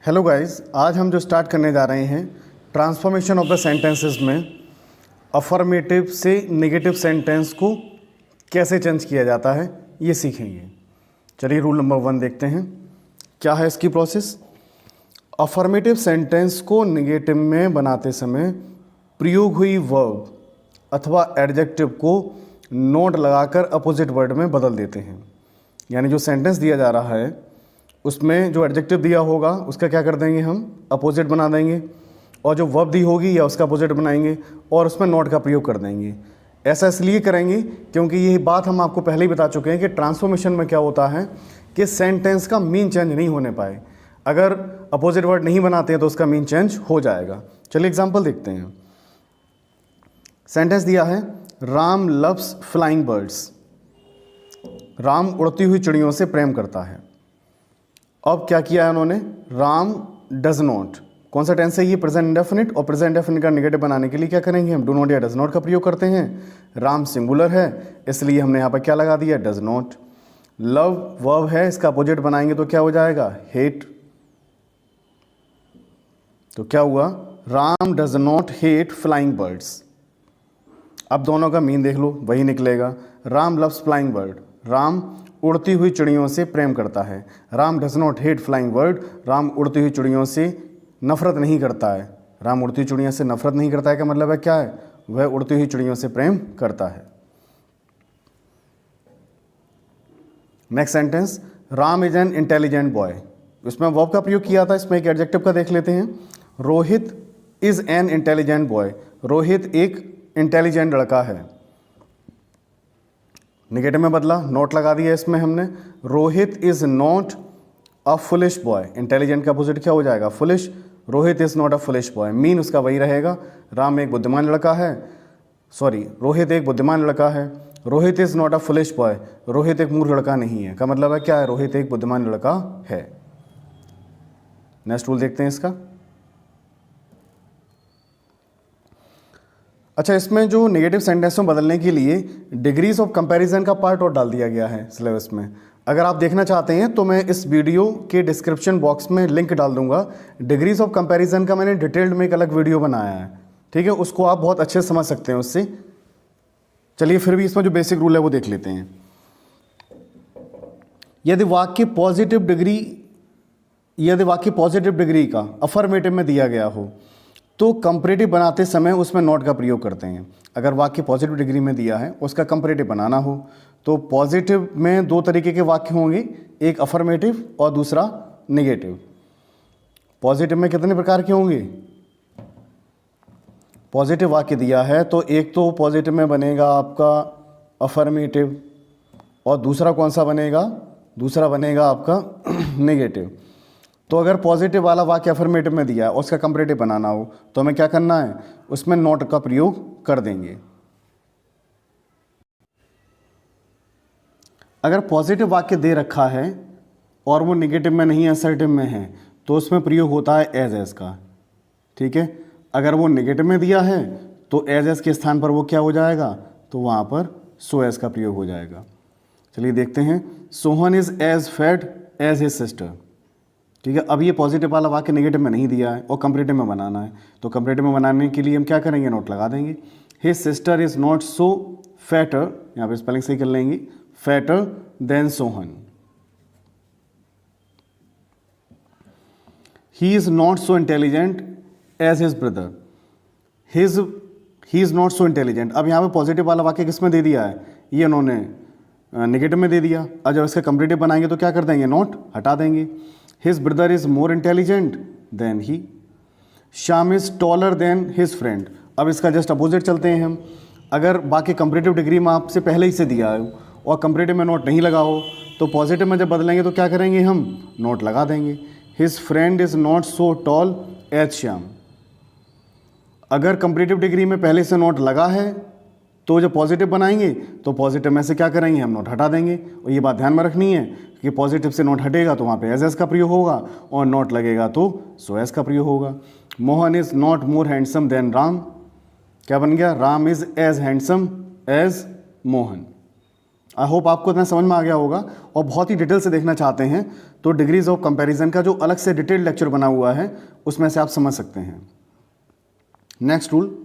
Hello guys, आज हम जो स्टार्ट करने जा रहे हैं ट्रांसफॉर्मेशन ऑफ द सेंटेंसेस में अफर्मेटिव से नेगेटिव सेंटेंस को कैसे चेंज किया जाता है ये सीखेंगे। चलिए रूल नंबर 1 देखते हैं, क्या है इसकी प्रोसेस। अफर्मेटिव सेंटेंस को नेगेटिव में बनाते समय प्रयोग हुई वर्ब अथवा एडजेक्टिव को नोट लगाकर अपोजिट वर्ड में बदल देते हैं। यानी जो सेंटेंस दिया जा रहा है उसमें जो एडजेक्टिव दिया होगा उसका क्या कर देंगे, हम अपोजिट बना देंगे, और जो वर्ब दी होगी या उसका अपोजिट बनाएंगे और उसमें नॉट का प्रयोग कर देंगे। ऐसा इसलिए करेंगे क्योंकि यही बात हम आपको पहले ही बता चुके हैं कि ट्रांसफॉर्मेशन में क्या होता है कि सेंटेंस का मीन चेंज नहीं होने पाए। अगर अपोजिट वर्ड नहीं बनाते हैं तो उसका मीन चेंज हो जाएगा। चलिए एग्जाम्पल देखते हैं। सेंटेंस दिया है, Ram loves flying birds. Ram उड़ती हुई चिड़ियों से प्रेम करता है। अब क्या किया है उन्होंने, राम डज नॉट। कौन सा टेंस है ये, प्रेजेंट इंडेफिनिट, और प्रेजेंट इंडेफिनिट का नेगेटिव बनाने के लिए क्या करेंगे, हम डू नॉट या डज नॉट का प्रयोग करते हैं। राम सिंगुलर है इसलिए हमने यहाँ पर क्या लगा दिया, डज नॉट। लव वर्ब है, इसका अपोजिट बनाएंगे तो क्या हो जाएगा, हेट। तो क्या हुआ, Ram does not hate flying birds. अब दोनों का मीन देख लो, वही निकलेगा। Ram loves flying bird, Ram उड़ती हुई चिड़ियों से प्रेम करता है। Ram does not hate flying bird, Ram उड़ती हुई चिड़ियों से नफरत नहीं करता है। राम उड़ती हुई चिड़ियों से नफरत नहीं करता है का मतलब है क्या है, वह उड़ती हुई चिड़ियों से प्रेम करता है। Next sentence, Ram is an intelligent boy. इसमें वर्ब का प्रयोग किया था, इसमें एक एडजेक्टिव का देख लेते हैं। Rohit is an intelligent boy, Rohit एक इंटेलिजेंट लड़का है। नेगेटिव में बदला, नॉट लगा दिया इसमें हमने। Rohit is not a foolish boy, intelligent का अपोजिट क्या हो जाएगा, foolish. Rohit is not a foolish boy, mean उसका वही रहेगा। राम एक बुद्धिमान लड़का है, रोहित एक बुद्धिमान लड़का है। Rohit is not a foolish boy, Rohit एक मूर्ख लड़का नहीं है का मतलब है क्या है, रोहित एक बुद्धिमान लड़का है। नेक्स्ट रूल देखते हैं इसका। अच्छा, इसमें जो नेगेटिव सेंटेंस में बदलने के लिए डिग्रीज ऑफ कंपैरिजन का पार्ट और डाल दिया गया है सिलेबस में। अगर आप देखना चाहते हैं तो मैं इस वीडियो के डिस्क्रिप्शन बॉक्स में लिंक डाल दूंगा। डिग्रीज ऑफ कंपैरिजन का मैंने डिटेल्ड में एक अलग वीडियो बनाया है, ठीक है, उसको आप बहुत अच्छे से समझ सकते हैं उससे। चलिए फिर भी इसमें जो बेसिक रूल है वो देख लेते हैं। यदि वाक्य पॉजिटिव डिग्री का अफर्मेटिव में दिया गया हो तो कंपैरेटिव बनाते समय उसमें नॉट का प्रयोग करते हैं। अगर वाक्य पॉजिटिव डिग्री में दिया है उसका कंपैरेटिव बनाना हो तो पॉजिटिव में दो तरीके के वाक्य होंगे, एक अफर्मेटिव और दूसरा नेगेटिव। पॉजिटिव में कितने प्रकार के होंगे, पॉजिटिव वाक्य दिया है तो एक तो पॉजिटिव में बनेगा आपका अफर्मेटिव, और दूसरा कौन सा बनेगा, दूसरा बनेगा आपका नेगेटिव। तो अगर पॉजिटिव वाला वाक्य अफर्मेटिव में दिया है और उसका कंपैरेटिव बनाना हो तो हमें क्या करना है, उसमें नॉट का प्रयोग कर देंगे। अगर पॉजिटिव वाक्य दे रखा है और वो नेगेटिव में नहीं असर्टिव में है तो उसमें प्रयोग होता है एज का, ठीक है। अगर वो नेगेटिव में दिया है तो एज के स्थान पर वो क्या हो जाएगा, तो वहाँ पर सो एज का प्रयोग हो जाएगा। चलिए देखते हैं, Sohan is as fat as his sister, ठीक है। अब ये पॉजिटिव वाला वाक्य नेगेटिव में नहीं दिया है और कंपैरेटिव में बनाना है, तो कंपैरेटिव में बनाने के लिए हम क्या करेंगे, नोट लगा देंगे। His sister is not so fatter, यहाँ पे स्पेलिंग सही कर लेंगे, fatter than Sohan. He is not so intelligent as his brother, he is not so intelligent. अब यहाँ पे पॉजिटिव वाला वाक्य किसमें दे दिया है, ये उन्होंने नेगेटिव में दे दिया। अब जब इसका कंपैरेटिव बनाएंगे तो क्या कर देंगे, नॉट हटा देंगे। His brother is more intelligent than he. Shyam is taller than his friend. अब इसका जस्ट अपोजिट चलते हैं हम। अगर बाकी कंपैरेटिव डिग्री में आपसे पहले ही से दिया है और कंपैरेटिव में नोट नहीं लगा हो तो पॉजिटिव में जब बदलेंगे तो क्या करेंगे, हम नोट लगा देंगे। His friend is not so tall as Shyam. अगर कंपैरेटिव डिग्री में पहले से नोट लगा है तो जब पॉजिटिव बनाएंगे तो पॉजिटिव में से क्या करेंगे, हम नोट हटा देंगे। और ये बात ध्यान में रखनी है कि पॉजिटिव से नोट हटेगा तो वहाँ पे एज का प्रयोग होगा और नोट लगेगा तो सो एज का प्रयोग होगा। Mohan is not more handsome than Ram, क्या बन गया, Ram is as handsome as Mohan. I hope आपको इतना समझ में आ गया होगा। और बहुत ही डिटेल से देखना चाहते हैं तो डिग्रीज ऑफ कंपैरिजन का जो अलग से डिटेल्ड लेक्चर बना हुआ है उसमें से आप समझ सकते हैं। नेक्स्ट रूल,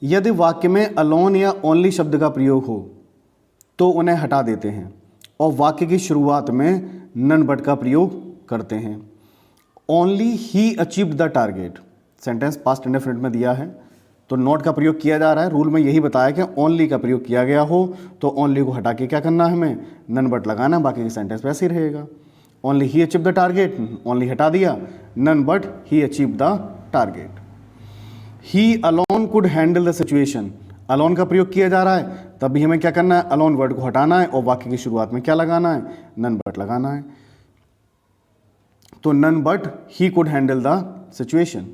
यदि वाक्य में अलोन या ओनली शब्द का प्रयोग हो तो उन्हें हटा देते हैं और वाक्य की शुरुआत में नन बट का प्रयोग करते हैं। Only he achieved the target, sentence past indefinite में दिया है तो नॉट का प्रयोग किया जा रहा है। रूल में यही बताया कि ओनली का प्रयोग किया गया हो तो ओनली को हटा के क्या करना है, हमें नन बट लगाना, बाकी की सेंटेंस वैसे ही रहेगा। Only he achieve the target, only हटा दिया, none but he achieve the target. He alone could handle the situation, alone का प्रयोग किया जा रहा है तब भी हमें क्या करना है, अलोन वर्ड को हटाना है और वाक्य की शुरुआत में क्या लगाना है, नन बट लगाना है। तो none but he could handle the situation.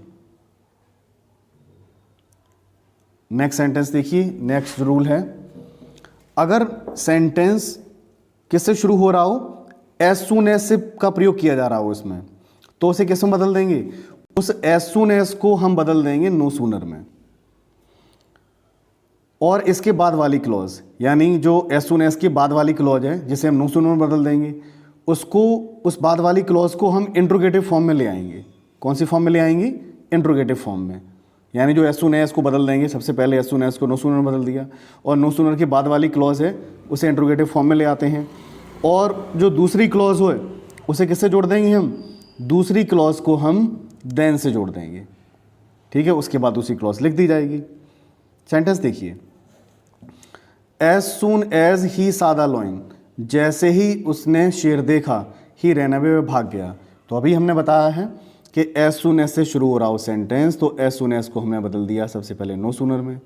Next sentence देखिए, नेक्स्ट रूल है, अगर सेंटेंस किससे शुरू हो रहा हो, एज सून एज से का प्रयोग किया जा रहा हो इसमें, तो उसे किस में बदल देंगे, उस एज सून एज को हम बदल देंगे नो सूनर में। और इसके बाद वाली क्लॉज, यानी जो एज सून एज के बाद वाली क्लॉज है जिसे हम नो सूनर में बदल देंगे, उसको, उस बाद वाली क्लॉज को हम इंट्रोगेटिव फॉर्म में ले आएंगे। कौन सी फॉर्म में ले आएंगे, इंट्रोगेटिव फॉर्म में। यानी जो एज सून एज को बदल देंगे, सबसे पहले एज सून एज को नो सूनर में बदल दिया और नो सूनर के बाद वाली क्लॉज है उसे इंट्रोगेटिव फॉर्म में ले आते हैं। और जो दूसरी क्लॉज हो उसे किससे जोड़ देंगे हम, दूसरी क्लॉज को हम देन से जोड़ देंगे। ठीक है, उसके बाद दूसरी क्लॉज लिख दी जाएगी। सेंटेंस देखिए, as soon as he saw the lion, जैसे ही उसने शेर देखा, ही रैन अवे, में भाग गया। तो अभी हमने बताया है कि एज सून एज से शुरू हो रहा हो सेंटेंस, तो एज सून एज को हमने बदल दिया सबसे पहले नो सूनर में।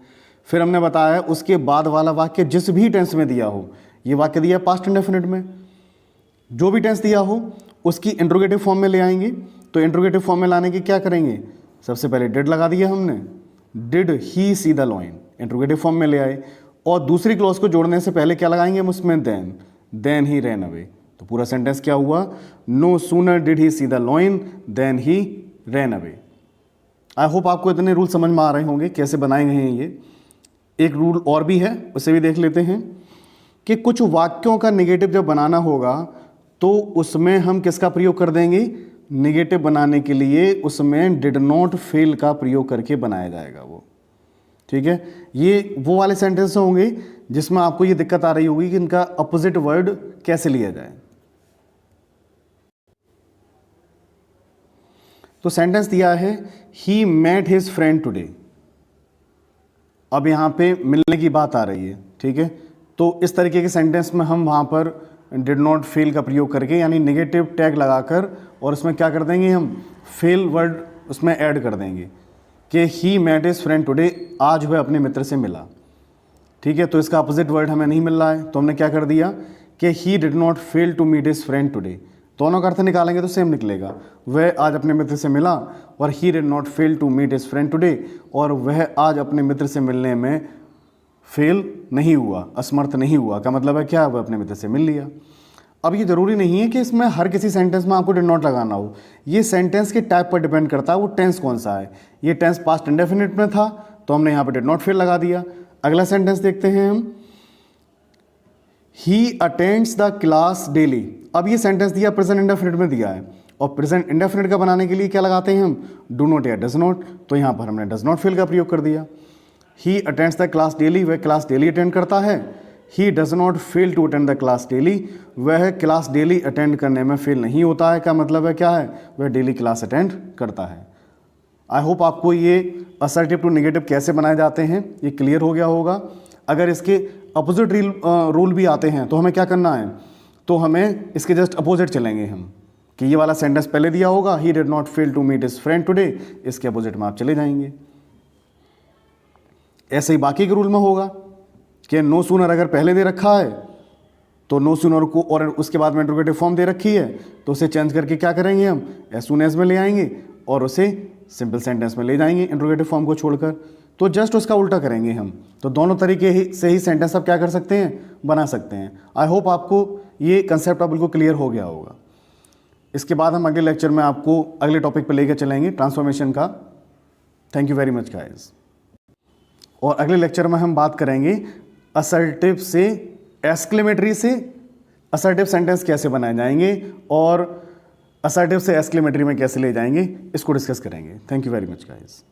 फिर हमने बताया उसके बाद वाला वाक्य जिस भी टेंस में दिया हो, ये वाक्य दिया पास्ट इंडेफिनिट में, जो भी टेंस दिया हो उसकी इंट्रोगेटिव फॉर्म में ले आएंगे। तो इंट्रोगेटिव फॉर्म में लाने की क्या करेंगे, सबसे पहले डिड लगा दिया हमने, did he see the lion, interrogative form में ले आए। और दूसरी क्लॉज को जोड़ने से पहले क्या लगाएंगे हम उसमें, देन ही रैन अवे। तो पूरा सेंटेंस क्या हुआ, no sooner did he see the lion then he ran away. I hope आपको इतने रूल समझ में आ रहे होंगे कैसे बनाए गए हैं ये। एक रूल और भी है, उसे भी देख लेते हैं कि कुछ वाक्यों का निगेटिव जब बनाना होगा तो उसमें हम किसका प्रयोग कर देंगे, निगेटिव बनाने के लिए उसमें डिड नॉट फेल का प्रयोग करके बनाया जाएगा वो। ठीक है, ये वो वाले सेंटेंस होंगे जिसमें आपको ये दिक्कत आ रही होगी कि इनका अपोजिट वर्ड कैसे लिया जाए। तो सेंटेंस दिया है, he met his friend today. अब यहाँ पे मिलने की बात आ रही है। ठीक है, तो इस तरीके के सेंटेंस में हम वहाँ पर डिड नॉट फेल का प्रयोग करके, यानी नेगेटिव टैग लगाकर, और उसमें क्या कर देंगे हम, फेल वर्ड उसमें ऐड कर देंगे कि he met his friend today, आज वह अपने मित्र से मिला। ठीक है, तो इसका अपोजिट वर्ड हमें नहीं मिल रहा है, तो हमने क्या कर दिया कि he did not fail to meet his friend today. दोनों का अर्थ निकालेंगे तो सेम निकलेगा, वह आज अपने मित्र से मिला, और he did not fail to meet his friend today, और वह आज अपने मित्र से मिलने में फेल नहीं हुआ, असमर्थ नहीं हुआ। का मतलब है क्या, वह अपने मित्र से मिल लिया। अब ये ज़रूरी नहीं है कि इसमें हर किसी सेंटेंस में आपको डिड नॉट लगाना हो, ये सेंटेंस के टाइप पर डिपेंड करता है, वो टेंस कौन सा है। ये टेंस पास्ट इंडेफिनिट में था तो हमने यहाँ पर डिड नॉट फेल लगा दिया। अगला सेंटेंस देखते हैं हम, ही अटेंड्स द क्लास डेली। अब ये सेंटेंस दिया प्रेजेंट इंडेफिनिट में दिया है, और प्रेजेंट इंडेफिनिट का बनाने के लिए क्या लगाते हैं हम, डू नॉट या डज नॉट। तो यहाँ पर हमने डज नॉट फेल का प्रयोग कर दिया। He attends the class daily, वह क्लास डेली अटेंड करता है। He does not fail to attend the class daily, वह क्लास डेली अटेंड करने में फेल नहीं होता है। का मतलब है क्या है, वह डेली क्लास अटेंड करता है। आई होप आपको ये असर्टिव टू नेगेटिव कैसे बनाए जाते हैं ये क्लियर हो गया होगा। अगर इसके अपोजिट रूल भी आते हैं तो हमें क्या करना है, तो हमें इसके जस्ट अपोजिट चलेंगे हम, कि ये वाला सेंटेंस पहले दिया होगा, he did not fail to meet his friend today, इसके अपोजिट में आप चले जाएंगे। ऐसे ही बाकी के रूल में होगा कि नो सूनर अगर पहले दे रखा है तो नो सूनर को, और उसके बाद में इंट्रोगेटिव फॉर्म दे रखी है तो उसे चेंज करके क्या करेंगे हम, एज सून एज में ले आएंगे और उसे सिंपल सेंटेंस में ले जाएंगे इंट्रोगेटिव फॉर्म को छोड़कर। तो जस्ट उसका उल्टा करेंगे हम। तो दोनों तरीके से ही सेंटेंस आप क्या कर सकते हैं, बना सकते हैं। आई होप आपको ये कंसेप्ट अब बिल्कुल क्लियर हो गया होगा। इसके बाद हम अगले लेक्चर में आपको अगले टॉपिक पर लेकर चलेंगे, ट्रांसफॉर्मेशन का। Thank you very much guys. और अगले लेक्चर में हम बात करेंगे असर्टिव से एक्सक्लेमेटरी से असर्टिव सेंटेंस कैसे बनाए जाएंगे और असर्टिव से एक्सक्लेमेटरी में कैसे ले जाएंगे, इसको डिस्कस करेंगे। Thank you very much guys.